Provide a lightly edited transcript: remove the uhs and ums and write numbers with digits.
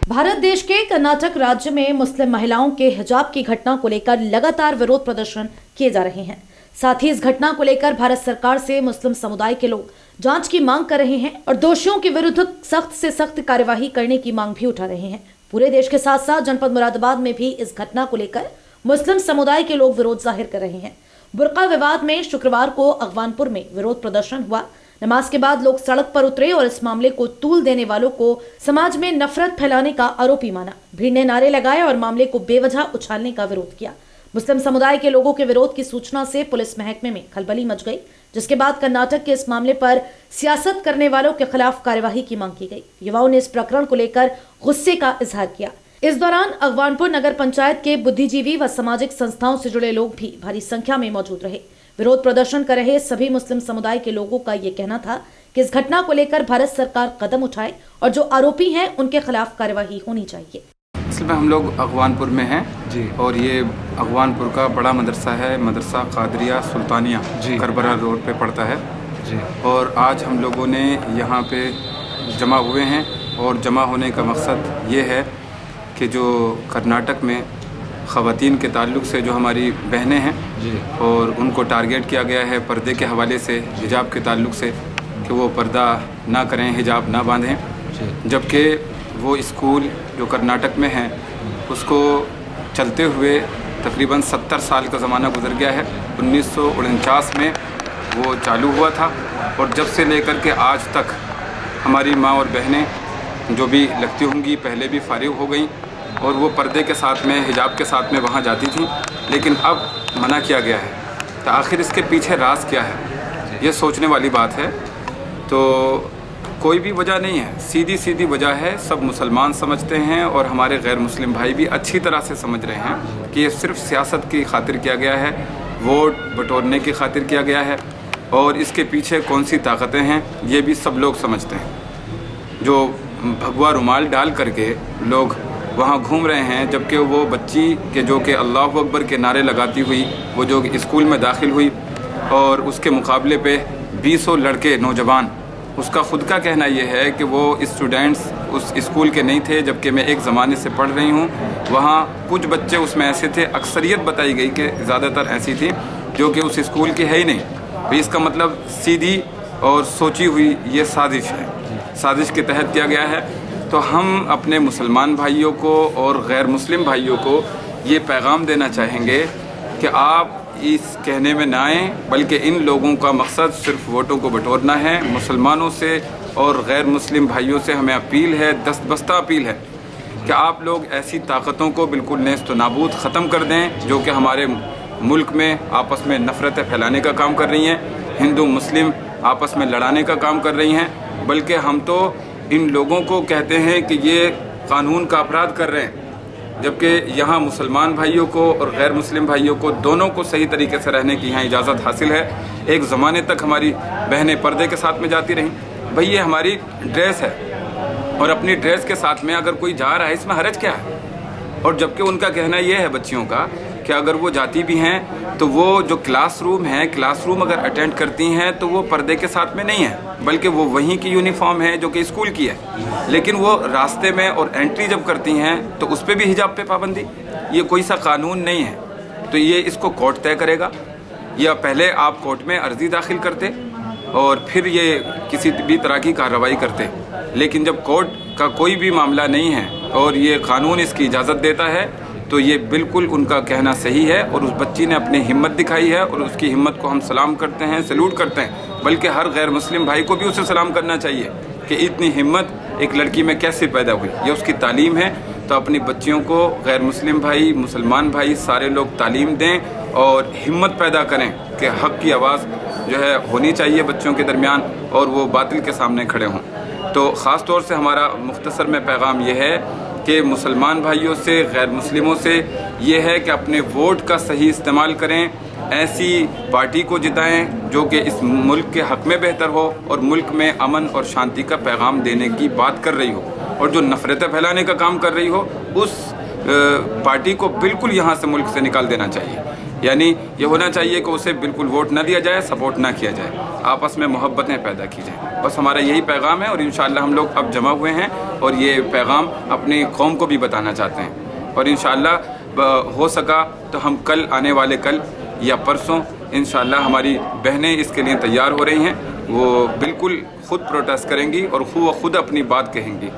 भारत देश के कर्नाटक राज्य में मुस्लिम महिलाओं के हिजाब की घटना को लेकर लगातार विरोध प्रदर्शन किए जा रहे हैं। साथ ही इस घटना को लेकर भारत सरकार से मुस्लिम समुदाय के लोग जांच की मांग कर रहे हैं और दोषियों के विरुद्ध सख्त से सख्त कार्यवाही करने की मांग भी उठा रहे हैं। पूरे देश के साथ साथ जनपद मुरादाबाद में भी इस घटना को लेकर मुस्लिम समुदाय के लोग विरोध जाहिर कर रहे हैं। बुर्का विवाद में शुक्रवार को अगवानपुर में विरोध प्रदर्शन हुआ। नमाज के बाद लोग सड़क पर उतरे और इस मामले को तूल देने वालों को समाज में नफरत फैलाने का आरोपी माना। भीड़ ने नारे लगाए और मामले को बेवजह उछालने का विरोध किया। मुस्लिम समुदाय के लोगों के विरोध की सूचना से पुलिस महकमे में खलबली मच गई, जिसके बाद कर्नाटक के इस मामले पर सियासत करने वालों के खिलाफ कार्यवाही की मांग की गई। युवाओं ने इस प्रकरण को लेकर गुस्से का इजहार किया। इस दौरान अगवानपुर नगर पंचायत के बुद्धिजीवी व सामाजिक संस्थाओं से जुड़े लोग भी भारी संख्या में मौजूद रहे। विरोध प्रदर्शन कर रहे सभी मुस्लिम समुदाय के लोगों का ये कहना था कि इस घटना को लेकर भारत सरकार कदम उठाए और जो आरोपी हैं उनके खिलाफ कार्यवाही होनी चाहिए। असल में हम लोग अगवानपुर में हैं जी, और ये अगवानपुर का बड़ा मदरसा है, मदरसा कादरिया सुल्तानिया जी, करबरा रोड पे पड़ता है जी। और आज हम लोगों ने यहाँ पे जमा हुए हैं और जमा होने का मकसद ये है कि जो कर्नाटक में ख़वातीन के ताल्लुक़ से जो हमारी बहनें हैं जी, और उनको टारगेट किया गया है पर्दे के हवाले से, हिजाब के ताल्लुक़ से कि वो पर्दा ना करें, हिजाब ना बांधें, जबकि वो स्कूल जो कर्नाटक में है उसको चलते हुए तकरीबन 70 साल का ज़माना गुजर गया है। 1949 में वो चालू हुआ था और जब से लेकर के आज तक हमारी माँ और बहनें जो भी लगती होंगी पहले भी फारिग हो गई और वो पर्दे के साथ में, हिजाब के साथ में वहाँ जाती थी, लेकिन अब मना किया गया है। तो आखिर इसके पीछे राज क्या है, ये सोचने वाली बात है। तो कोई भी वजह नहीं है, सीधी सीधी वजह है। सब मुसलमान समझते हैं और हमारे गैर मुस्लिम भाई भी अच्छी तरह से समझ रहे हैं कि ये सिर्फ सियासत की खातिर किया गया है, वोट बटोरने की खातिर किया गया है, और इसके पीछे कौन सी ताकतें हैं ये भी सब लोग समझते हैं। जो भगवा रुमाल डाल करके लोग वहाँ घूम रहे हैं, जबकि वो बच्ची के जो कि अल्लाह अकबर के नारे लगाती हुई वो जो स्कूल में दाखिल हुई और उसके मुकाबले पे 20 लड़के नौजवान, उसका ख़ुद का कहना ये है कि वो स्टूडेंट्स उस स्कूल के नहीं थे, जबकि मैं एक ज़माने से पढ़ रही हूँ। वहाँ कुछ बच्चे उसमें ऐसे थे, अक्सरियत बताई गई कि ज़्यादातर ऐसी थी जो कि उस स्कूल की है ही नहीं। तो इसका मतलब सीधी और सोची हुई ये साजिश है, साजिश के तहत किया गया है। तो हम अपने मुसलमान भाइयों को और गैर मुस्लिम भाइयों को ये पैगाम देना चाहेंगे कि आप इस कहने में ना आएँ, बल्कि इन लोगों का मकसद सिर्फ वोटों को बटोरना है। मुसलमानों से और गैर मुस्लिम भाइयों से हमें अपील है, दस्तबस्ता अपील है कि आप लोग ऐसी ताकतों को बिल्कुल नेस्त नाबूद ख़त्म कर दें जो कि हमारे मुल्क में आपस में नफ़रतें फैलाने का काम कर रही हैं, हिंदू मुस्लिम आपस में लड़ाने का काम कर रही हैं। बल्कि हम तो इन लोगों को कहते हैं कि ये कानून का अपराध कर रहे हैं, जबकि यहाँ मुसलमान भाइयों को और गैर मुस्लिम भाइयों को दोनों को सही तरीके से रहने की यहाँ इजाज़त हासिल है। एक ज़माने तक हमारी बहनें पर्दे के साथ में जाती रहीं, भाई ये हमारी ड्रेस है और अपनी ड्रेस के साथ में अगर कोई जा रहा है इसमें हरज क्या है। और जबकि उनका कहना ये है बच्चियों का कि अगर वो जाती भी हैं तो वो जो क्लासरूम है, क्लासरूम अगर अटेंड करती हैं तो वो पर्दे के साथ में नहीं है, बल्कि वो वहीं की यूनिफॉर्म है जो कि स्कूल की है। लेकिन वो रास्ते में और एंट्री जब करती हैं तो उस पर भी हिजाब पे पाबंदी, ये कोई सा कानून नहीं है। तो ये इसको कोर्ट तय करेगा, या पहले आप कोर्ट में अर्जी दाखिल करते और फिर ये किसी भी तरह की कार्रवाई करते। लेकिन जब कोर्ट का कोई भी मामला नहीं है और ये कानून इसकी इजाज़त देता है तो ये बिल्कुल उनका कहना सही है। और उस बच्ची ने अपनी हिम्मत दिखाई है और उसकी हिम्मत को हम सलाम करते हैं, सैल्यूट करते हैं। बल्कि हर गैर मुस्लिम भाई को भी उसे सलाम करना चाहिए कि इतनी हिम्मत एक लड़की में कैसे पैदा हुई, ये उसकी तालीम है। तो अपनी बच्चियों को गैर मुस्लिम भाई, मुसलमान भाई सारे लोग तालीम दें और हिम्मत पैदा करें कि हक़ की आवाज़ जो है होनी चाहिए बच्चों के दरमियान और वो बातिल के सामने खड़े हों। तो ख़ास तौर से हमारा मुख्तसर में पैगाम ये है कि मुसलमान भाइयों से, गैर मुस्लिमों से ये है कि अपने वोट का सही इस्तेमाल करें, ऐसी पार्टी को जिताएं जो कि इस मुल्क के हक़ में बेहतर हो और मुल्क में अमन और शांति का पैगाम देने की बात कर रही हो, और जो नफ़रतें फैलाने का काम कर रही हो उस पार्टी को बिल्कुल यहाँ से, मुल्क से निकाल देना चाहिए। یعنی یہ ہونا چاہیے کہ اسے بالکل ووٹ نہ دیا جائے، سپورٹ نہ کیا جائے، آپس میں محبتیں پیدا کی جائیں، بس ہمارا یہی پیغام ہے. اور انشاءاللہ ہم لوگ اب جمع ہوئے ہیں اور یہ پیغام اپنی قوم کو بھی بتانا چاہتے ہیں. اور انشاءاللہ ہو سکا تو ہم کل، آنے والے کل یا پرسوں، انشاءاللہ ہماری بہنیں اس کے لیے تیار ہو رہی ہیں، وہ بالکل خود پروٹیسٹ کریں گی اور خود اپنی بات کہیں گی.